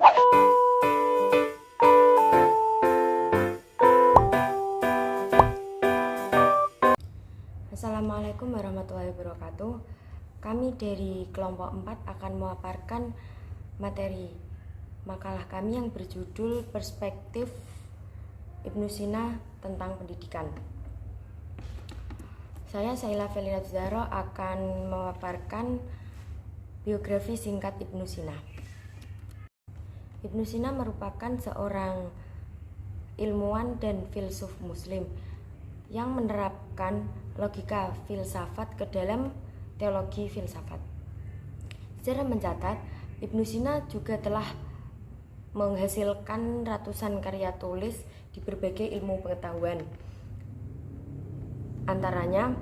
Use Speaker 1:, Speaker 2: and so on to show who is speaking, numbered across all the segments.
Speaker 1: Assalamualaikum warahmatullahi wabarakatuh. Kami dari kelompok 4 akan memaparkan materi makalah kami yang berjudul Perspektif Ibnu Sina tentang Pendidikan. Saya Saila Felina Zahra akan memaparkan biografi singkat Ibnu Sina. Ibnu Sina merupakan seorang ilmuwan dan filsuf muslim yang menerapkan logika filsafat ke dalam teologi filsafat. Sejarah mencatat, Ibnu Sina juga telah menghasilkan ratusan karya tulis di berbagai ilmu pengetahuan. Antaranya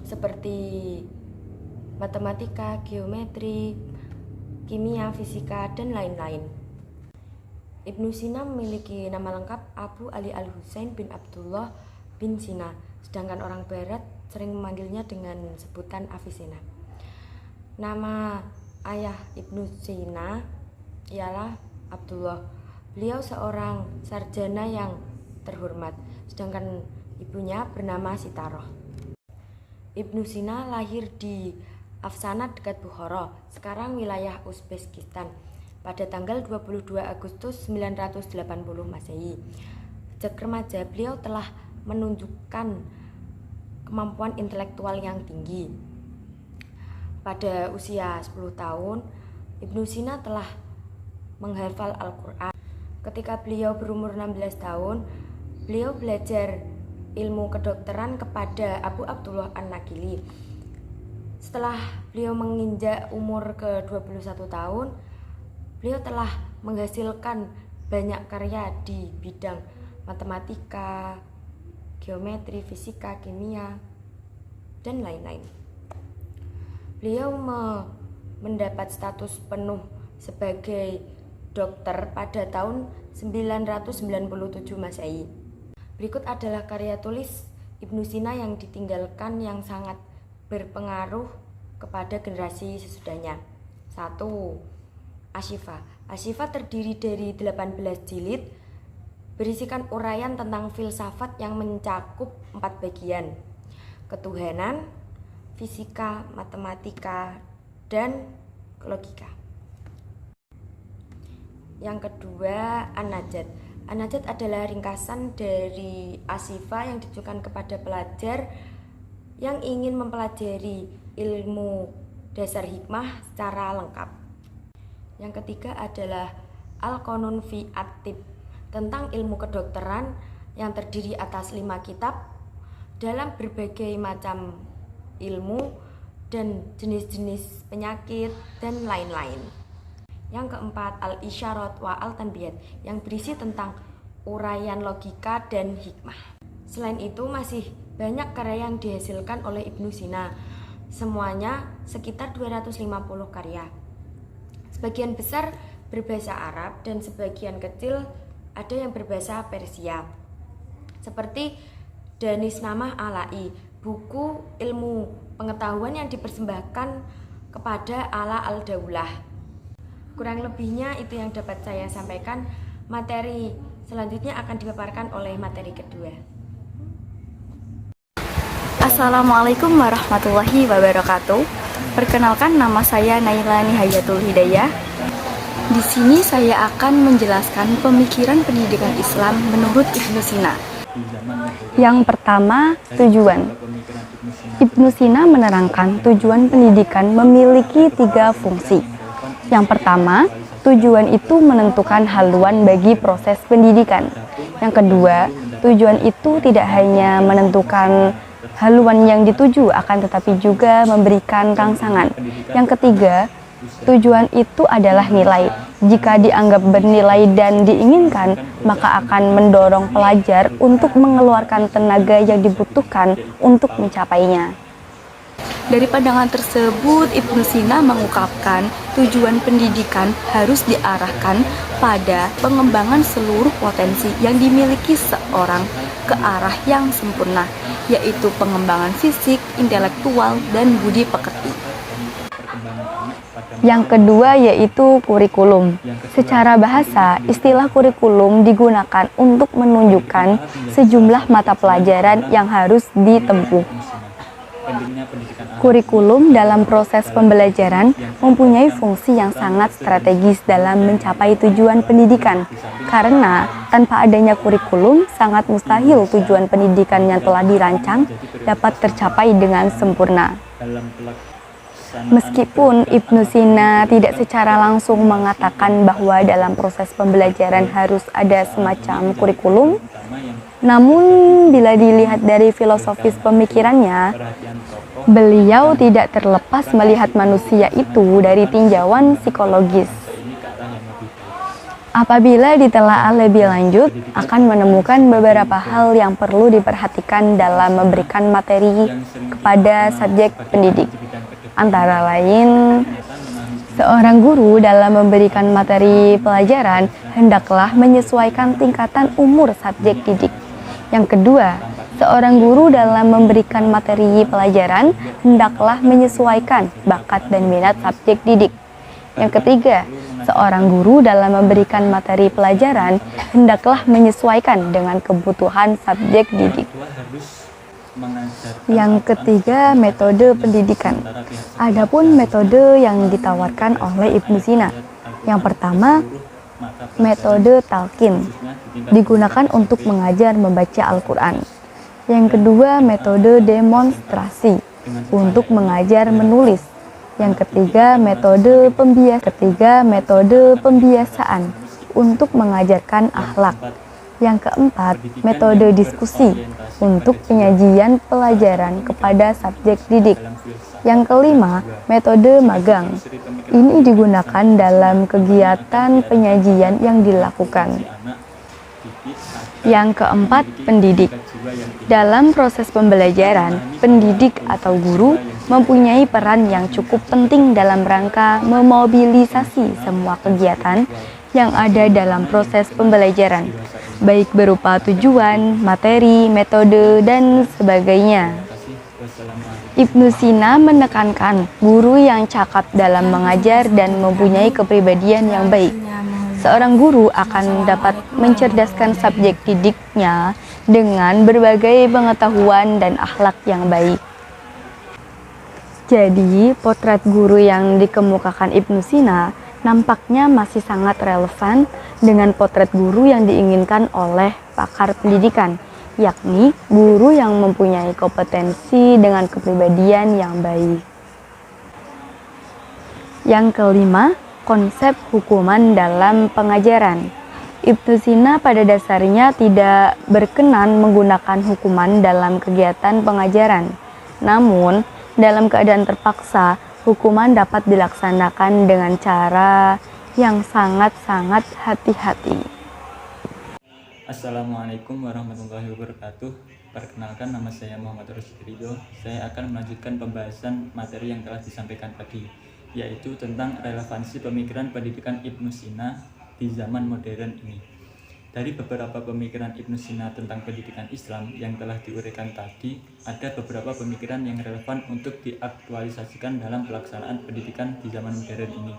Speaker 1: seperti matematika, geometri, kimia, fisika, dan lain-lain. Ibnu Sina memiliki nama lengkap Abu Ali Al-Husain bin Abdullah bin Sina, sedangkan orang Barat sering memanggilnya dengan sebutan Avicenna. Nama ayah Ibnu Sina ialah Abdullah. Beliau seorang sarjana yang terhormat, sedangkan ibunya bernama Sitaroh. Ibnu Sina lahir di Afsana dekat Bukhara, sekarang wilayah Uzbekistan, pada tanggal 22 Agustus 980 Masehi. Sejak remaja, beliau telah menunjukkan kemampuan intelektual yang tinggi. Pada usia 10 tahun, Ibnu Sina telah menghafal Al-Quran. Ketika beliau berumur 16 tahun, beliau belajar ilmu kedokteran kepada Abu Abdullah An-Nakili. Setelah beliau menginjak umur ke-21 tahun, beliau telah menghasilkan banyak karya di bidang matematika, geometri, fisika, kimia, dan lain-lain. Beliau mendapat status penuh sebagai dokter pada tahun 997 Masehi. Berikut adalah karya tulis Ibnu Sina yang ditinggalkan yang sangat berpengaruh kepada generasi sesudahnya. 1. Asy-Syifa. Asy-Syifa terdiri dari 18 jilid, berisikan uraian tentang filsafat yang mencakup 4 bagian: ketuhanan, fisika, matematika, dan logika. Yang kedua, An-Najat. An-Najat adalah ringkasan dari Asy-Syifa yang ditujukan kepada pelajar yang ingin mempelajari ilmu dasar hikmah secara lengkap. Yang ketiga adalah Al-Qanun fi At-Tibb, tentang ilmu kedokteran yang terdiri atas 5 kitab dalam berbagai macam ilmu dan jenis-jenis penyakit dan lain-lain. Yang keempat, Al-Isyarat wa Al-Tanbiyat, yang berisi tentang uraian logika dan hikmah. Selain itu masih banyak karya yang dihasilkan oleh Ibnu Sina, semuanya sekitar 250 karya. Sebagian besar berbahasa Arab dan sebagian kecil ada yang berbahasa Persia, seperti Danisnamah Alai, buku ilmu pengetahuan yang dipersembahkan kepada Ala al-Daulah. Kurang lebihnya itu yang dapat saya sampaikan. Materi selanjutnya akan dipaparkan oleh materi kedua.
Speaker 2: Assalamualaikum warahmatullahi wabarakatuh. Perkenalkan, nama saya Naila Nihayatul Hidayah. Di sini saya akan menjelaskan pemikiran pendidikan Islam menurut Ibnu Sina. Yang pertama, tujuan. Ibnu Sina menerangkan tujuan pendidikan memiliki 3 fungsi. Yang pertama, tujuan itu menentukan haluan bagi proses pendidikan. Yang kedua, tujuan itu tidak hanya menentukan haluan yang dituju, akan tetapi juga memberikan rangsangan. Yang ketiga, tujuan itu adalah nilai. Jika dianggap bernilai dan diinginkan, maka akan mendorong pelajar untuk mengeluarkan tenaga yang dibutuhkan untuk mencapainya. Dari pandangan tersebut, Ibnu Sina mengungkapkan tujuan pendidikan harus diarahkan pada pengembangan seluruh potensi yang dimiliki seorang ke arah yang sempurna, yaitu pengembangan fisik, intelektual, dan budi pekerti.
Speaker 3: Perkembangan anak pada
Speaker 2: Yang kedua yaitu kurikulum. Secara bahasa, istilah kurikulum digunakan untuk menunjukkan sejumlah mata pelajaran yang harus ditempuh. Kurikulum dalam proses pembelajaran mempunyai fungsi yang sangat strategis dalam mencapai tujuan pendidikan. Karena tanpa adanya kurikulum, sangat mustahil tujuan pendidikan yang telah dirancang dapat tercapai dengan sempurna. Meskipun Ibnu Sina tidak secara langsung mengatakan bahwa dalam proses pembelajaran harus ada semacam kurikulum, namun bila dilihat dari filosofis pemikirannya, beliau tidak terlepas melihat manusia itu dari tinjauan psikologis. Apabila ditelaah lebih lanjut, akan menemukan beberapa hal yang perlu diperhatikan dalam memberikan materi kepada subjek pendidik. Antara lain, seorang guru dalam memberikan materi pelajaran hendaklah menyesuaikan tingkatan umur subjek didik. Yang kedua, seorang guru dalam memberikan materi pelajaran hendaklah menyesuaikan bakat dan minat subjek didik. Yang ketiga, seorang guru dalam memberikan materi pelajaran hendaklah menyesuaikan dengan kebutuhan subjek didik. Yang ketiga, metode pendidikan. Adapun metode yang ditawarkan oleh Ibnu Sina. Yang pertama, metode talqin, digunakan untuk mengajar membaca Al-Quran. Yang kedua, metode demonstrasi, untuk mengajar menulis. Yang ketiga, metode pembiasaan, untuk mengajarkan akhlak. Yang keempat, metode diskusi, untuk penyajian pelajaran kepada subjek didik. Yang kelima, metode magang. Ini digunakan dalam kegiatan penyajian yang dilakukan. Yang keempat, pendidik. Dalam proses pembelajaran, pendidik atau guru mempunyai peran yang cukup penting dalam rangka memobilisasi semua kegiatan yang ada dalam proses pembelajaran, baik berupa tujuan, materi, metode, dan sebagainya. Ibnu Sina menekankan guru yang cakap dalam mengajar dan mempunyai kepribadian yang baik. Seorang guru akan dapat mencerdaskan subjek didiknya dengan berbagai pengetahuan dan akhlak yang baik. Jadi, potret guru yang dikemukakan Ibnu Sina nampaknya masih sangat relevan dengan potret guru yang diinginkan oleh pakar pendidikan, yakni guru yang mempunyai kompetensi dengan kepribadian yang baik. Yang kelima, konsep hukuman dalam pengajaran. Ibnu Sina pada dasarnya tidak berkenan menggunakan hukuman dalam kegiatan pengajaran. Namun, dalam keadaan terpaksa, hukuman dapat dilaksanakan dengan cara yang sangat-sangat hati-hati.
Speaker 3: Assalamualaikum warahmatullahi wabarakatuh. Perkenalkan, nama saya Muhammad Ridho. Saya akan melanjutkan pembahasan materi yang telah disampaikan tadi, yaitu tentang relevansi pemikiran pendidikan Ibnu Sina di zaman modern ini. Dari beberapa pemikiran Ibnu Sina tentang pendidikan Islam yang telah diuraikan tadi, ada beberapa pemikiran yang relevan untuk diaktualisasikan dalam pelaksanaan pendidikan di zaman modern ini.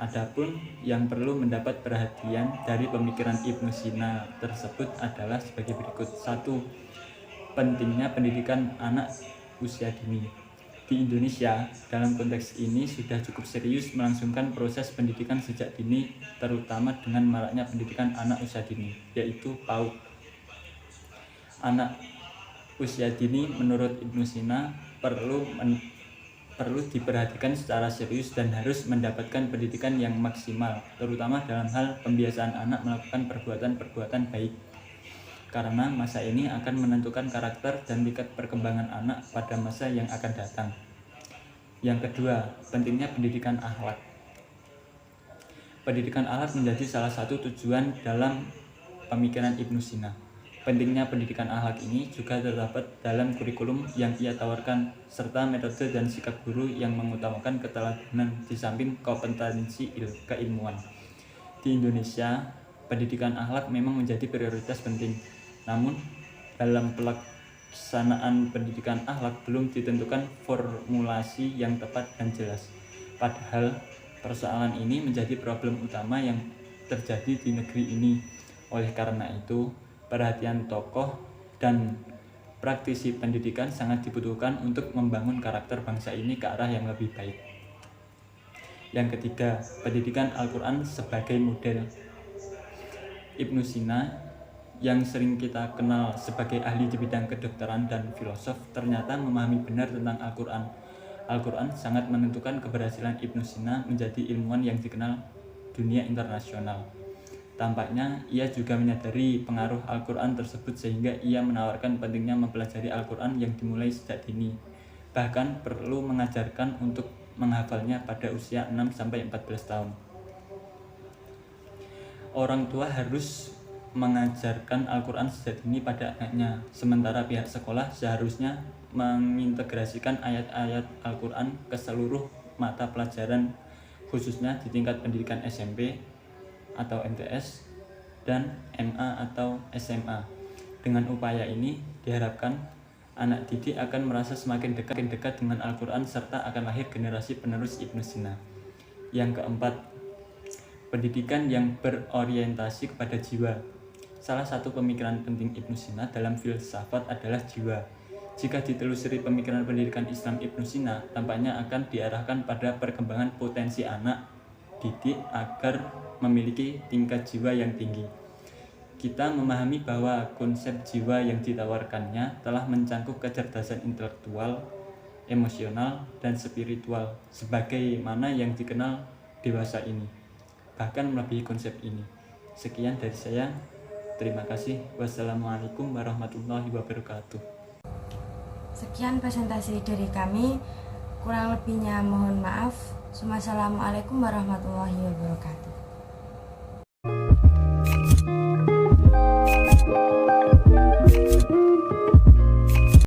Speaker 3: Adapun yang perlu mendapat perhatian dari pemikiran Ibnu Sina tersebut adalah sebagai berikut. 1. Pentingnya pendidikan anak usia dini. Di Indonesia, dalam konteks ini sudah cukup serius melangsungkan proses pendidikan sejak dini, terutama dengan maraknya pendidikan anak usia dini, yaitu PAUD. Anak usia dini menurut Ibnu Sina perlu diperhatikan secara serius dan harus mendapatkan pendidikan yang maksimal, terutama dalam hal pembiasaan anak melakukan perbuatan-perbuatan baik. Karena masa ini akan menentukan karakter dan tingkat perkembangan anak pada masa yang akan datang. Yang kedua, pentingnya pendidikan akhlak. Pendidikan akhlak menjadi salah satu tujuan dalam pemikiran Ibnu Sina. Pentingnya pendidikan akhlak ini juga terdapat dalam kurikulum yang ia tawarkan, serta metode dan sikap guru yang mengutamakan keteladanan di samping kompetensi keilmuan. Di Indonesia, pendidikan akhlak memang menjadi prioritas penting. Namun, dalam pelaksanaan pendidikan akhlak belum ditentukan formulasi yang tepat dan jelas. Padahal persoalan ini menjadi problem utama yang terjadi di negeri ini. Oleh karena itu, perhatian tokoh dan praktisi pendidikan sangat dibutuhkan untuk membangun karakter bangsa ini ke arah yang lebih baik. Yang ketiga, pendidikan Al-Quran sebagai model. Ibnu Sina yang sering kita kenal sebagai ahli di bidang kedokteran dan filosof ternyata memahami benar tentang Al-Quran. Al-Quran sangat menentukan keberhasilan Ibnu Sina menjadi ilmuwan yang dikenal dunia internasional. Tampaknya ia juga menyadari pengaruh Al-Quran tersebut sehingga ia menawarkan pentingnya mempelajari Al-Quran yang dimulai sejak dini. Bahkan perlu mengajarkan untuk menghafalnya pada usia 6-14 tahun. Orang tua harus mengajarkan Al-Quran sejak dini pada anaknya, sementara pihak sekolah seharusnya mengintegrasikan ayat-ayat Al-Quran ke seluruh mata pelajaran, khususnya di tingkat pendidikan SMP atau MTS dan MA atau SMA. Dengan upaya ini diharapkan anak didik akan merasa semakin dekat dengan Al-Quran serta akan lahir generasi penerus Ibnu Sina. Yang keempat, pendidikan yang berorientasi kepada jiwa. Salah satu pemikiran penting Ibnu Sina dalam filsafat adalah jiwa. Jika ditelusuri pemikiran pendidikan Islam Ibnu Sina, tampaknya akan diarahkan pada perkembangan potensi anak didik agar memiliki tingkat jiwa yang tinggi. Kita memahami bahwa konsep jiwa yang ditawarkannya telah mencangkup kecerdasan intelektual, emosional, dan spiritual sebagaimana yang dikenal dewasa ini. Bahkan melebihi konsep ini. Sekian dari saya. Terima kasih. Wassalamualaikum warahmatullahi wabarakatuh.
Speaker 1: Sekian presentasi dari kami. Kurang lebihnya mohon maaf. Wassalamualaikum warahmatullahi wabarakatuh.